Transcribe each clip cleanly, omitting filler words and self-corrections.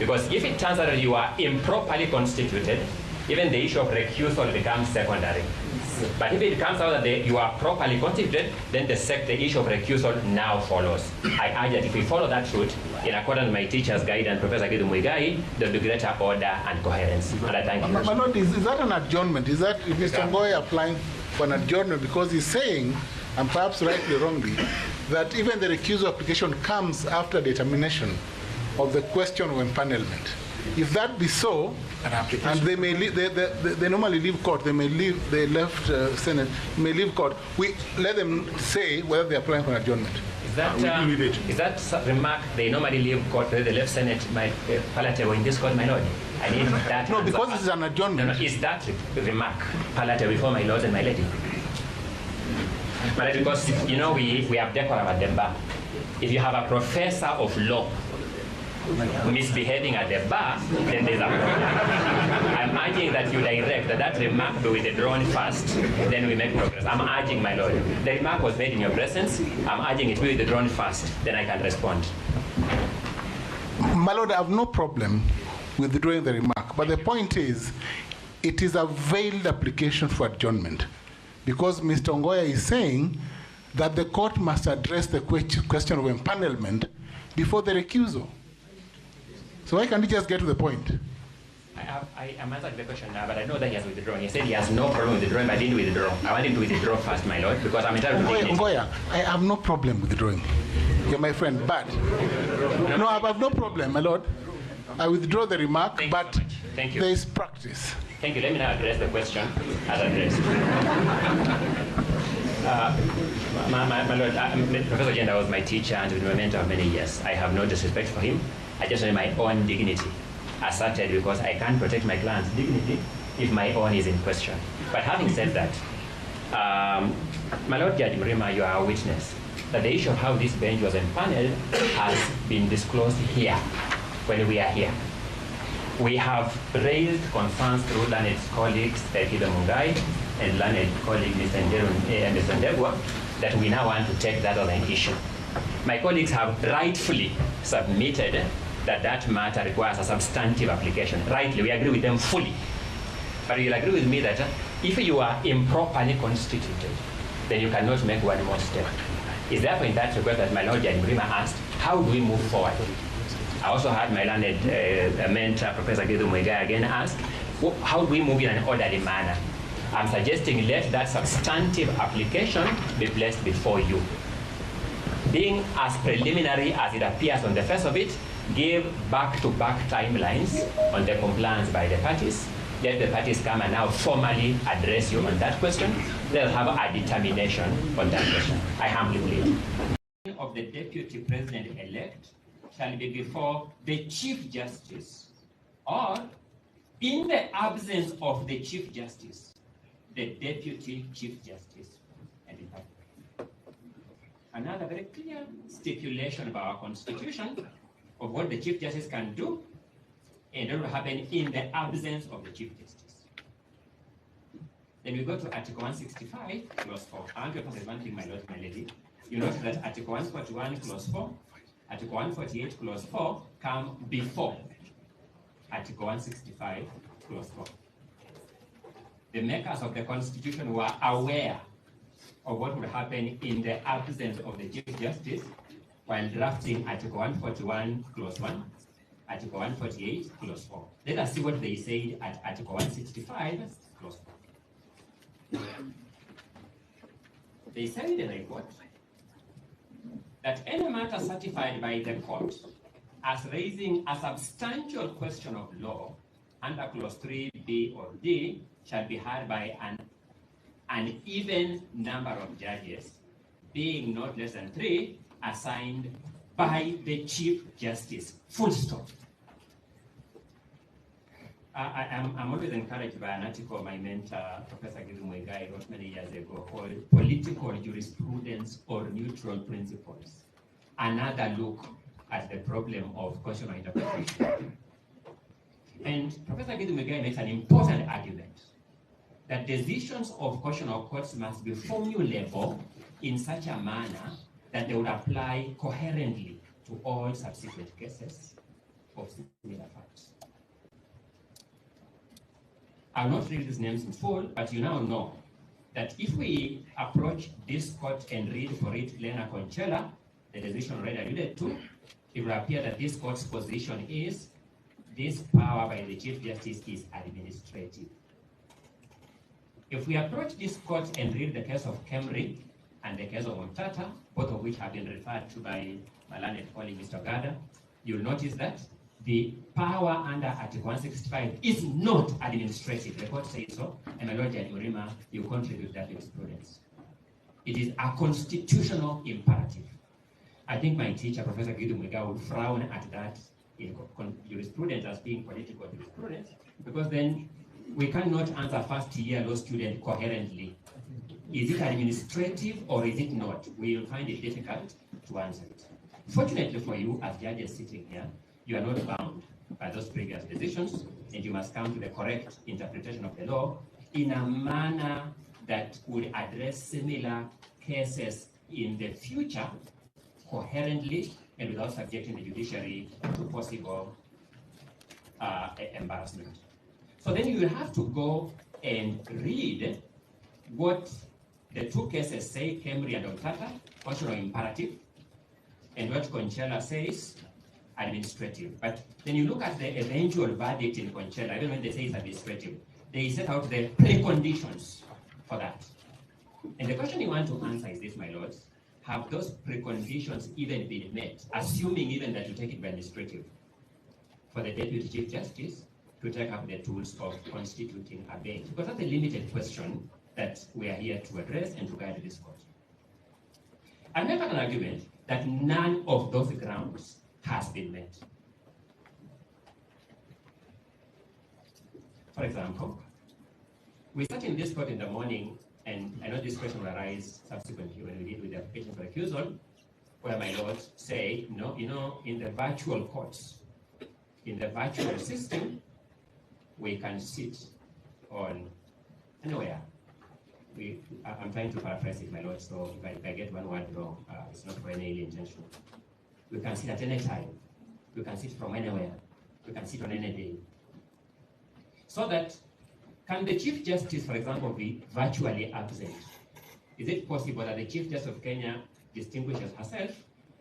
Because if it turns out that you are improperly constituted, even the issue of recusal becomes secondary. But if it comes out that you are properly constituted, then the issue of recusal now follows. I urge that if we follow that route, in accordance with my teacher's guidance, Professor Gidu Muigai, there will be greater order and coherence. And I thank you. My Lord, is that an adjournment? Is that Mr. Ongoya applying for an adjournment? Because he's saying, and perhaps rightly or wrongly, that even the recusal application comes after determination of the question of empanelment. If that be so, and they may leave, they normally leave court, they may leave, they left Senate, may leave court, we let them say whether they're applying for an adjournment. Is that remark, they normally leave court, whether they left Senate, palatable in this court, my lord? I need that. No, because this is an adjournment. No, is that remark palatable before my lords and my lady? My lady, because, you know, we have decorum at the bar. If you have a professor of law misbehaving at the bar, then there's a problem. I'm urging that you direct that remark be withdrawn first, then we make progress. I'm urging, my lord. The remark was made in your presence. I'm urging it be withdrawn first, then I can respond. My lord, I have no problem with withdrawing the remark, but the point is, it is a veiled application for adjournment, because Mr. Ongoya is saying that the court must address the question of empanelment before the recusal. So why can't he just get to the point? I am answering the question now, but I know that he has withdrawn. He said he has no problem with withdrawing, but I didn't withdraw. I want him to withdraw first, my lord, because I'm entitled to dignity. Ongoya, I have no problem with withdrawing. You're my friend, but no, I have no problem, my lord. I withdraw the remark, but Thank you. There is practice. Thank you. Let me now address the question as addressed. My lord, Professor Jenda was my teacher and been my mentor of many years. I have no disrespect for him. I just want my own dignity asserted, because I can't protect my client's dignity if my own is in question. But having said that, my Lord Judge Mrima, you are a witness that the issue of how this bench was empaneled has been disclosed here when we are here. We have raised concerns through learned colleagues like Ida Mungai and learned colleague Mr. Ndegwa that we now want to take that as an issue. My colleagues have rightfully submitted that matter requires a substantive application. Rightly, we agree with them fully. But you'll agree with me that if you are improperly constituted, then you cannot make one more step. It's therefore in that regard that my Lord Judge Mrima asked, how do we move forward? I also had my learned mentor, Professor Gidu Muigai, again ask, how do we move in an orderly manner? I'm suggesting let that substantive application be placed before you. Being as preliminary as it appears on the face of it, give back-to-back timelines on the compliance by the parties. Let the parties come and now formally address you on that question. They'll have a determination on that question. I humbly plead. Of the Deputy President-elect shall be before the Chief Justice, or in the absence of the Chief Justice, the Deputy Chief Justice. And in fact, another very clear stipulation of our Constitution of what the Chief Justice can do and what will happen in the absence of the Chief Justice. Then we go to Article 165, Clause 4. I want to emphasize one thing, my lord, my lady. You note that Article 141, Clause 4, Article 148, Clause 4 come before Article 165, Clause 4. The makers of the Constitution were aware of what would happen in the absence of the Chief Justice while drafting Article 141, Clause 1, Article 148, Clause 4. Let us see what they said at Article 165, Clause 4. They said, and I quote, that any matter certified by the court as raising a substantial question of law under Clause 3B or D shall be heard by an even number of judges, being not less than 3, assigned by the Chief Justice. Full stop. I'm always encouraged by an article my mentor, Professor Gidu Muigai, wrote many years ago called Political Jurisprudence or Neutral Principles. Another look at the problem of constitutional interpretation. And Professor Gidu Muigai makes an important argument that decisions of constitutional courts must be formulable in such a manner that they would apply coherently to all subsequent cases of similar facts. I'll not read these names in full, but you now know that if we approach this court and read for it Lena Conchella, the decision already alluded to, it will appear that this court's position is this power by the Chief Justice is administrative. If we approach this court and read the case of Kemri and the case of Omtata, both of which have been referred to by my learned colleague Mr. Gada, you'll notice that the power under Article 165 is not administrative. The court says so, and my Lord Judge Urima, you contribute that jurisprudence. It is a constitutional imperative. I think my teacher, Professor Gidu Mwiga, would frown at that in jurisprudence as being political jurisprudence, because then we cannot answer first-year law student coherently. Is it administrative or is it not? We will find it difficult to answer it. Fortunately for you, as judges sitting here, you are not bound by those previous decisions, and you must come to the correct interpretation of the law in a manner that would address similar cases in the future coherently and without subjecting the judiciary to possible embarrassment. So then you will have to go and read what the two cases say, Kemri and Omtata, constitutional imperative, and what Conchella says, administrative. But then you look at the eventual verdict in Conchella, even when they say it's administrative, they set out the preconditions for that. And the question you want to answer is this, my lords: have those preconditions even been met, assuming even that you take it by administrative, for the Deputy Chief Justice to take up the tools of constituting a bench? Because that's a limited question that we are here to address and to guide this court. I make an argument that none of those grounds has been met. For example, we sat in this court in the morning, and I know this question will arise subsequently when we deal with the application for recusal, where my lords say, no, in the virtual courts, in the virtual system, we can sit on anywhere. I'm trying to paraphrase it, my lord, so if I get one word wrong, it's not for any ill intention. We can sit at any time. We can sit from anywhere. We can sit on any day. So that, can the Chief Justice, for example, be virtually absent? Is it possible that the Chief Justice of Kenya distinguishes herself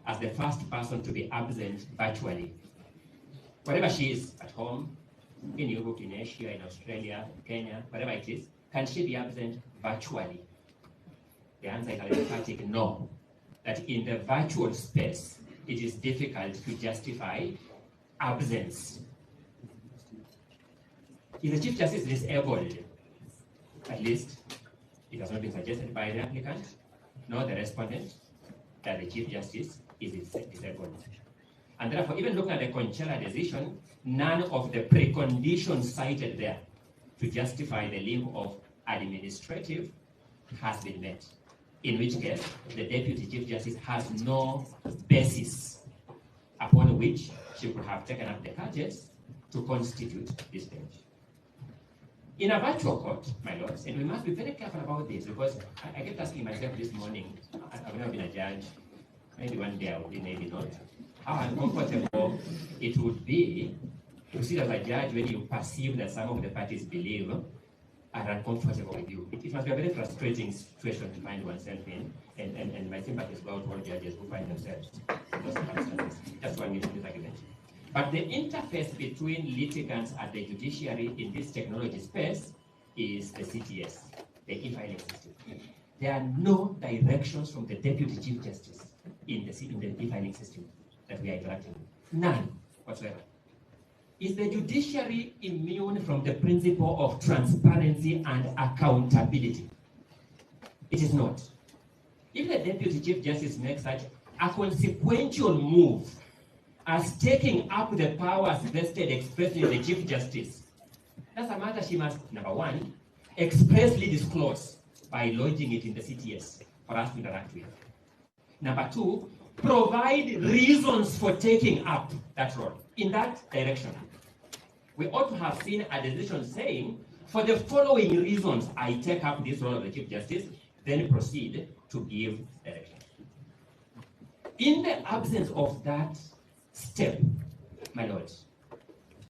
as the first person to be absent virtually? Wherever she is, at home, in Europe, in Asia, in Australia, Kenya, whatever it is, can she be absent virtually? The answer is an emphatic no. That in the virtual space, it is difficult to justify absence. Is the Chief Justice disabled? At least, it has not been suggested by the applicant, nor the respondent, that the Chief Justice is disabled. And therefore, even looking at the Conchella decision, none of the preconditions cited there to justify the leave of administrative has been met. In which case, the Deputy Chief Justice has no basis upon which she could have taken up the charges to constitute this bench. In a virtual court, my lords, and we must be very careful about this, because I kept asking myself this morning, I've never been a judge, maybe one day I will be, maybe not, how uncomfortable it would be to sit as a judge when you perceive that some of the parties believe are uncomfortable with you. It must be a very frustrating situation to find oneself in, and my sympathies go to all judges who find themselves in those circumstances. That's why I need this argument. But the interface between litigants and the judiciary in this technology space is the CTS, the e-filing system. There are no directions from the Deputy Chief Justice in the e-filing system that we are interacting with. None whatsoever. Is the judiciary immune from the principle of transparency and accountability? It is not. If the Deputy Chief Justice makes such a consequential move as taking up the powers vested expressly in the Chief Justice, that's a matter she must, number one, expressly disclose by lodging it in the CTS for us to interact with. Number two, provide reasons for taking up that role in that direction. We ought to have seen a decision saying, for the following reasons, I take up this role of the Chief Justice, then proceed to give direction. In the absence of that step, my lords,